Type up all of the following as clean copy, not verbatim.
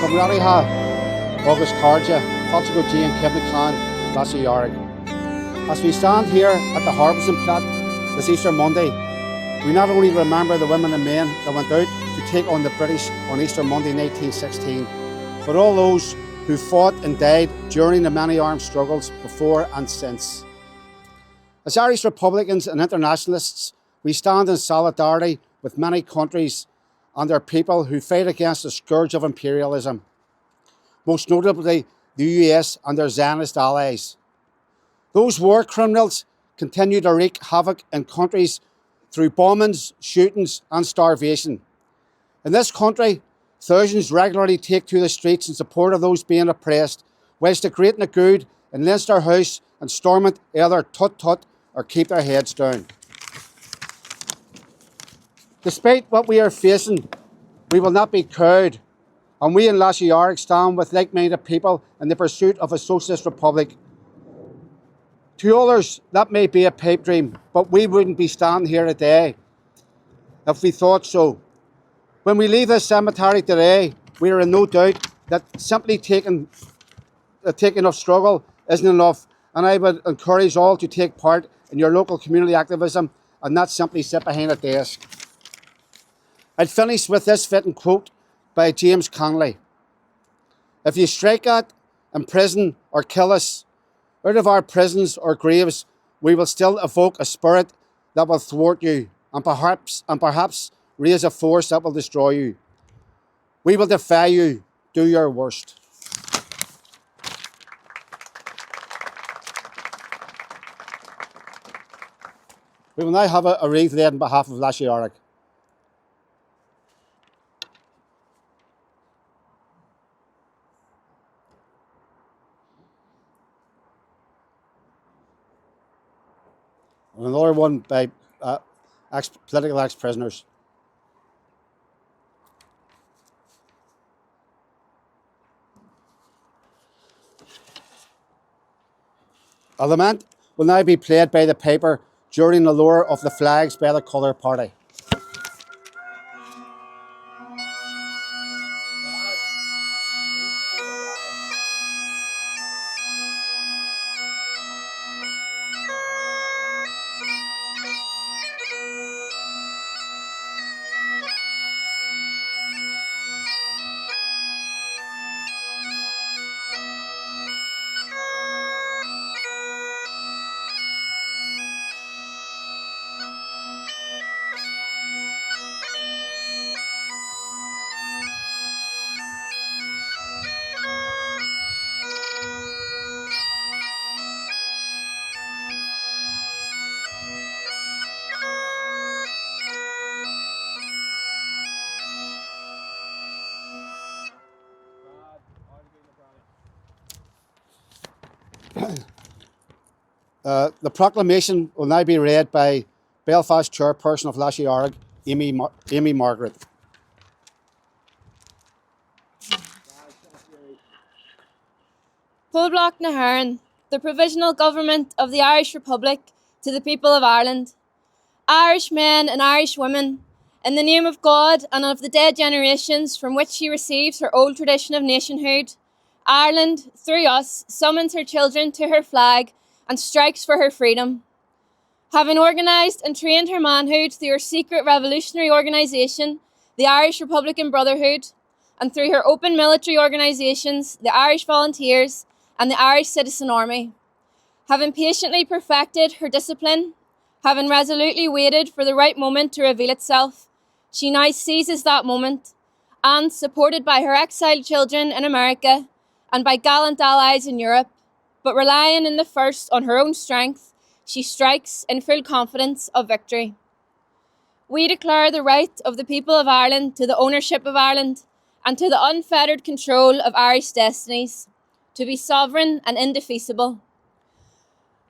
Gomradiha, August Carja, Fáilte G and Kevin Clan, Lasair Dhearg. As we stand here at the Harvesting Plat this Easter Monday, we not only remember the women and men that went out to take on the British on Easter Monday 1916, but all those who fought and died during the many armed struggles before and since. As Irish Republicans and internationalists, we stand in solidarity with many countries and their people who fight against the scourge of imperialism, most notably the US and their Zionist allies. Those war criminals continue to wreak havoc in countries through bombings, shootings and starvation. In this country, thousands regularly take to the streets in support of those being oppressed, whilst the great and the good in Leinster House and Stormont either tut-tut or keep their heads down. Despite what we are facing, we will not be cowed, and we in Lasair Dhearg stand with like-minded people in the pursuit of a socialist republic. To others, that may be a pipe dream, but we wouldn't be standing here today if we thought so. When we leave this cemetery today, we are in no doubt that simply taking of struggle isn't enough, and I would encourage all to take part in your local community activism and not simply sit behind a desk. I'd finish with this fitting quote by James Connolly. If you strike at, imprison or kill us, out of our prisons or graves, we will still evoke a spirit that will thwart you and perhaps raise a force that will destroy you. We will defy you. Do your worst. We will now have a wreath laid on behalf of Lasair Dhearg. And another one by political ex-prisoners. A lament will now be played by the piper during the lower of the flags by the colour party. The proclamation will now be read by Belfast Chairperson of Lasair Dhearg, Amy Margaret. Púlblach na hÉireann, the Provisional Government of the Irish Republic, to the people of Ireland. Irish men and Irish women, in the name of God and of the dead generations from which she receives her old tradition of nationhood, Ireland, through us, summons her children to her flag and strikes for her freedom. Having organised and trained her manhood through her secret revolutionary organisation, the Irish Republican Brotherhood, and through her open military organisations, the Irish Volunteers and the Irish Citizen Army. Having patiently perfected her discipline, having resolutely waited for the right moment to reveal itself, she now seizes that moment and, supported by her exiled children in America and by gallant allies in Europe, but relying in the first on her own strength, she strikes in full confidence of victory. We declare the right of the people of Ireland to the ownership of Ireland and to the unfettered control of Irish destinies, to be sovereign and indefeasible.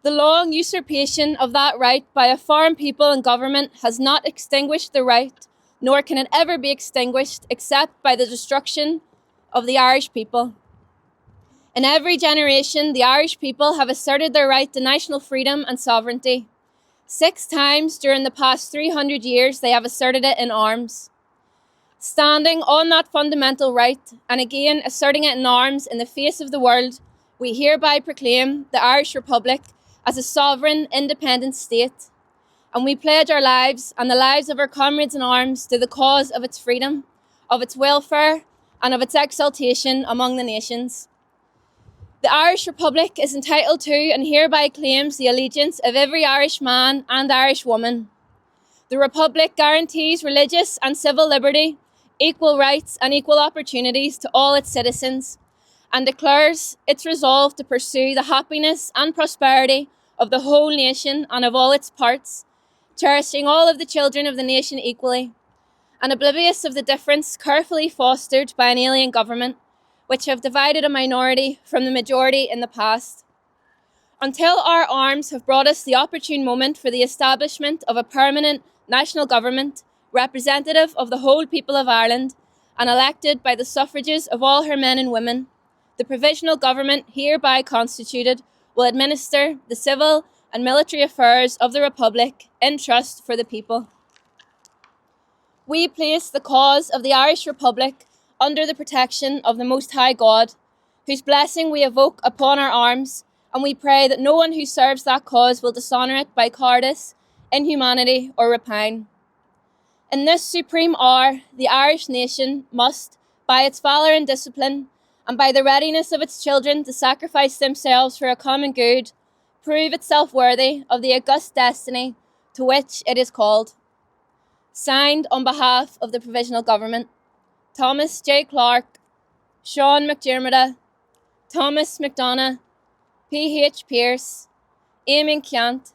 The long usurpation of that right by a foreign people and government has not extinguished the right, nor can it ever be extinguished except by the destruction of the Irish people. In every generation, the Irish people have asserted their right to national freedom and sovereignty. 6 times during the past 300 years, they have asserted it in arms. Standing on that fundamental right, and again asserting it in arms in the face of the world, we hereby proclaim the Irish Republic as a sovereign, independent state, and we pledge our lives and the lives of our comrades in arms to the cause of its freedom, of its welfare, and of its exaltation among the nations. The Irish Republic is entitled to and hereby claims the allegiance of every Irish man and Irish woman. The Republic guarantees religious and civil liberty, equal rights and equal opportunities to all its citizens, and declares its resolve to pursue the happiness and prosperity of the whole nation and of all its parts, cherishing all of the children of the nation equally, and oblivious of the difference carefully fostered by an alien government, which have divided a minority from the majority in the past. Until our arms have brought us the opportune moment for the establishment of a permanent national government, representative of the whole people of Ireland, and elected by the suffrages of all her men and women, the provisional government hereby constituted will administer the civil and military affairs of the Republic in trust for the people. We place the cause of the Irish Republic under the protection of the Most High God, whose blessing we evoke upon our arms, and we pray that no one who serves that cause will dishonour it by cowardice, inhumanity, or rapine. In this supreme hour, the Irish nation must, by its valour and discipline, and by the readiness of its children to sacrifice themselves for a common good, prove itself worthy of the august destiny to which it is called. Signed on behalf of the Provisional Government, Thomas J. Clarke, Sean McDermott, Thomas McDonough, P.H. Pearce, Eamon Ceannt,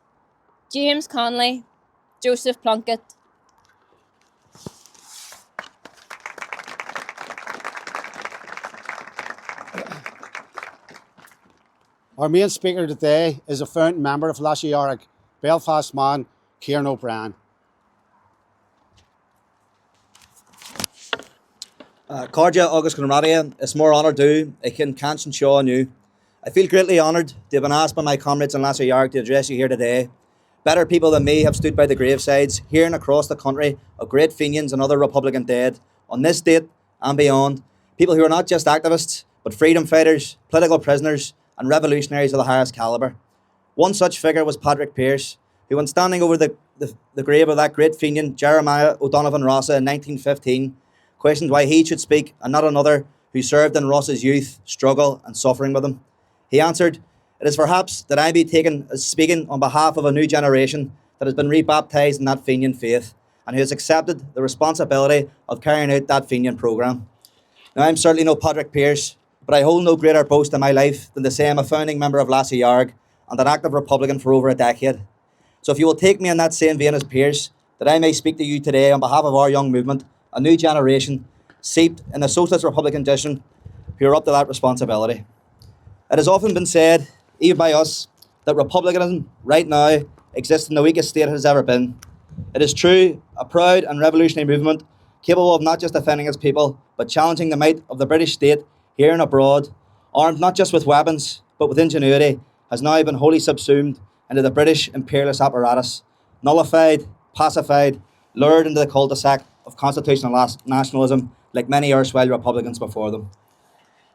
James Connolly, Joseph Plunkett. Our main speaker today is a founding member of Lasair Dhearg, Belfast man, Ciarán O'Brien. Cárdia agus Commemoration is more honour due I can cancel show on you. I feel greatly honoured to have been asked by my comrades in Lasair Dhearg to address you here today. Better people than me have stood by the gravesides here and across the country of great Fenians and other Republican dead on this date and beyond. People who are not just activists, but freedom fighters, political prisoners, and revolutionaries of the highest calibre. One such figure was Pádraic Pearse, who, when standing over the grave of that great Fenian, Jeremiah O'Donovan Rossa in 1915, questioned why he should speak and not another who served in Rossa's youth, struggle and suffering with him. He answered, "It is perhaps that I be taken as speaking on behalf of a new generation that has been rebaptised in that Fenian faith and who has accepted the responsibility of carrying out that Fenian programme." Now, I'm certainly no Pádraic Pearse, but I hold no greater boast in my life than to say I'm a founding member of Lasair Dhearg and an active Republican for over a decade. So if you will take me in that same vein as Pearse, that I may speak to you today on behalf of our young movement, a new generation, seeped in the Socialist-Republican tradition, who are up to that responsibility. It has often been said, even by us, that republicanism right now exists in the weakest state it has ever been. It is true, a proud and revolutionary movement, capable of not just defending its people, but challenging the might of the British state here and abroad, armed not just with weapons, but with ingenuity, has now been wholly subsumed into the British imperialist apparatus, nullified, pacified, lured into the cul-de-sac of constitutional nationalism like many erstwhile Republicans before them.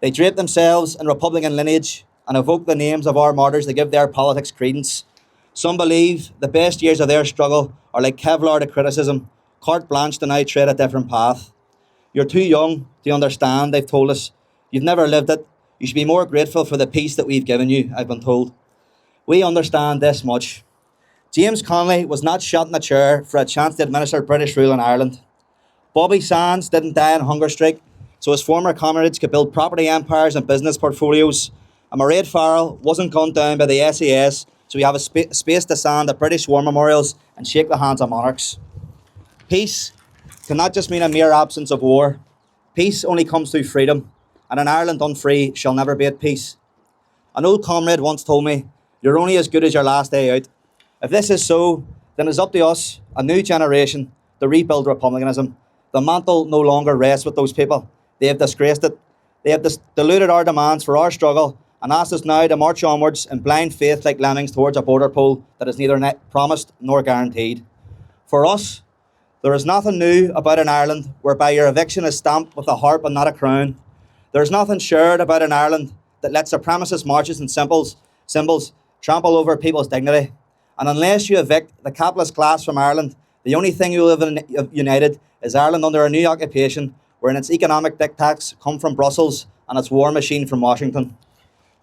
They drape themselves in Republican lineage and evoke the names of our martyrs to give their politics credence. Some believe the best years of their struggle are like Kevlar to criticism, carte blanche to now tread a different path. You're too young to understand, they've told us. You've never lived it. You should be more grateful for the peace that we've given you, I've been told. We understand this much. James Connolly was not shot in a chair for a chance to administer British rule in Ireland. Bobby Sands didn't die on hunger strike, so his former comrades could build property empires and business portfolios. And Mairead Farrell wasn't gunned down by the SAS, so we have a space to stand at British war memorials and shake the hands of monarchs. Peace cannot just mean a mere absence of war. Peace only comes through freedom, and an Ireland unfree shall never be at peace. An old comrade once told me, "You're only as good as your last day out." If this is so, then it's up to us, a new generation, to rebuild republicanism. The mantle no longer rests with those people. They have disgraced it. They have diluted our demands for our struggle and asked us now to march onwards in blind faith like lemmings towards a border poll that is neither promised nor guaranteed. For us, There is nothing new about an Ireland whereby your eviction is stamped with a harp and not a crown. There is nothing shared about an Ireland that lets supremacist marches and symbols trample over people's dignity. And unless you evict the capitalist class from Ireland, the only thing you will have united is Ireland under a new occupation, wherein its economic diktats come from Brussels and its war machine from Washington.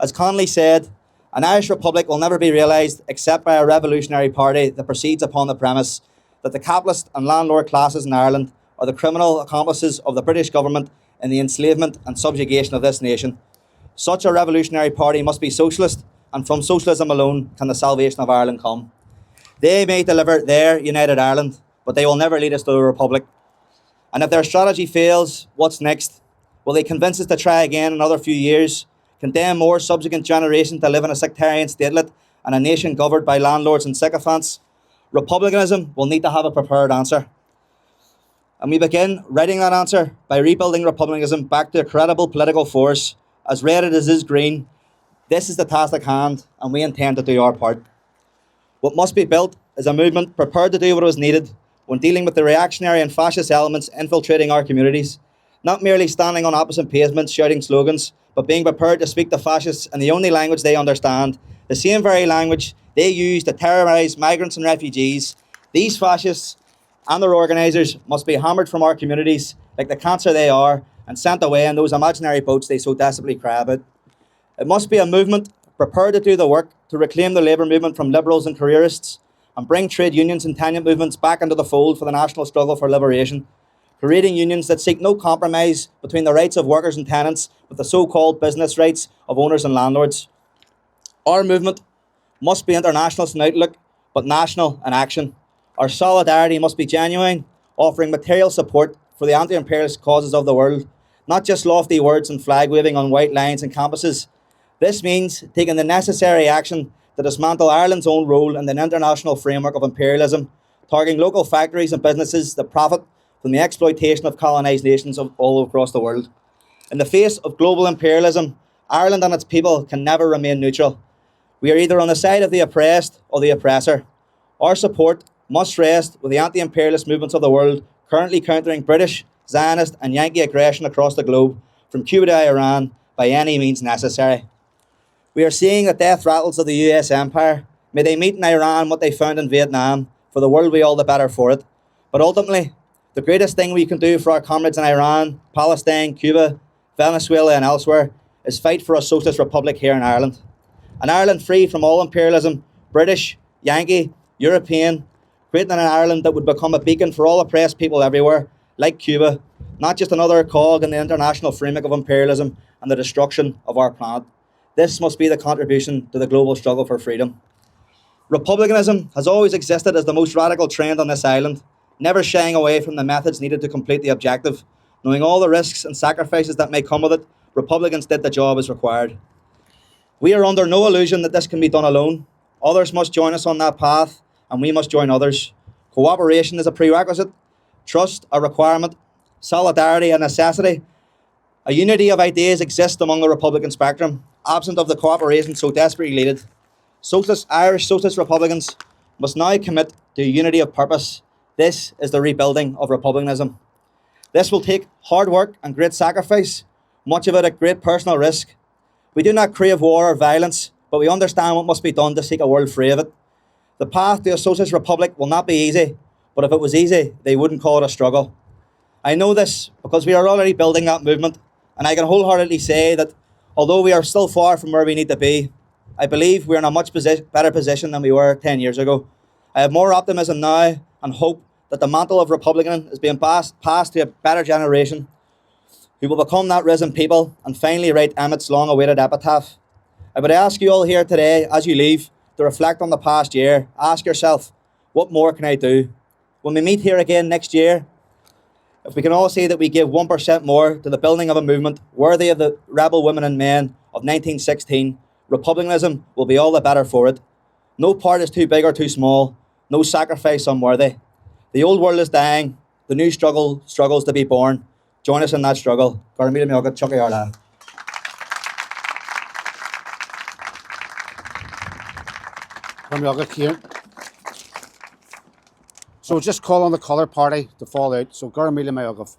As Connolly said, an Irish Republic will never be realised except by a revolutionary party that proceeds upon the premise that the capitalist and landlord classes in Ireland are the criminal accomplices of the British government in the enslavement and subjugation of this nation. Such a revolutionary party must be socialist, and from socialism alone can the salvation of Ireland come. They may deliver their united Ireland, but they will never lead us to a republic. And if their strategy fails, what's next? Will they convince us to try again in another few years, condemn more subsequent generations to live in a sectarian statelet and a nation governed by landlords and sycophants? Republicanism will need to have a prepared answer. And we begin writing that answer by rebuilding republicanism back to a credible political force, as red as it is green. This is the task at hand, and we intend to do our part. What must be built is a movement prepared to do what is needed when dealing with the reactionary and fascist elements infiltrating our communities, not merely standing on opposite pavements shouting slogans, but being prepared to speak to fascists in the only language they understand, the same very language they use to terrorise migrants and refugees. These fascists and their organisers must be hammered from our communities like the cancer they are and sent away in those imaginary boats they so desperately cry about. It must be a movement prepared to do the work to reclaim the labour movement from liberals and careerists and bring trade unions and tenant movements back into the fold for the national struggle for liberation, creating unions that seek no compromise between the rights of workers and tenants with the so-called business rights of owners and landlords. Our movement must be international in outlook, but national in action. Our solidarity must be genuine, offering material support for the anti-imperialist causes of the world, not just lofty words and flag waving on white lines and campuses. This means taking the necessary action to dismantle Ireland's own role in the international framework of imperialism, targeting local factories and businesses that profit from the exploitation of colonised nations all across the world. In the face of global imperialism, Ireland and its people can never remain neutral. We are either on the side of the oppressed or the oppressor. Our support must rest with the anti-imperialist movements of the world currently countering British, Zionist and Yankee aggression across the globe, from Cuba to Iran, by any means necessary. We are seeing the death rattles of the US empire. May they meet in Iran what they found in Vietnam. For the world, we all the better for it. But ultimately, the greatest thing we can do for our comrades in Iran, Palestine, Cuba, Venezuela and elsewhere is fight for a socialist republic here in Ireland. An Ireland free from all imperialism, British, Yankee, European, creating an Ireland that would become a beacon for all oppressed people everywhere, like Cuba, not just another cog in the international framework of imperialism and the destruction of our planet. This must be the contribution to the global struggle for freedom. Republicanism has always existed as the most radical trend on this island, never shying away from the methods needed to complete the objective. Knowing all the risks and sacrifices that may come with it, Republicans did the job as required. We are under no illusion that this can be done alone. Others must join us on that path, and we must join others. Cooperation is a prerequisite, trust a requirement, solidarity a necessity. A unity of ideas exists among the Republican spectrum, absent of the cooperation so desperately needed. Irish Socialist Republicans must now commit to a unity of purpose. This is the rebuilding of republicanism. This will take hard work and great sacrifice, much of it at great personal risk. We do not crave war or violence, but we understand what must be done to seek a world free of it. The path to a socialist republic will not be easy, but if it was easy, they wouldn't call it a struggle. I know this because we are already building that movement, and I can wholeheartedly say that although we are still far from where we need to be, I believe we are in a much better position than we were 10 years ago. I have more optimism now and hope that the mantle of Republican is being passed to a better generation who will become that risen people and finally write Emmett's long-awaited epitaph. I would ask you all here today, as you leave, to reflect on the past year. Ask yourself, what more can I do? When we meet here again next year, if we can all say that we give 1% more to the building of a movement worthy of the rebel women and men of 1916, republicanism will be all the better for it. No part is too big or too small, no sacrifice unworthy. The old world is dying, the new struggles to be born. Join us in that struggle. So just call on the colour party to fall out. So Garamila Mayogov.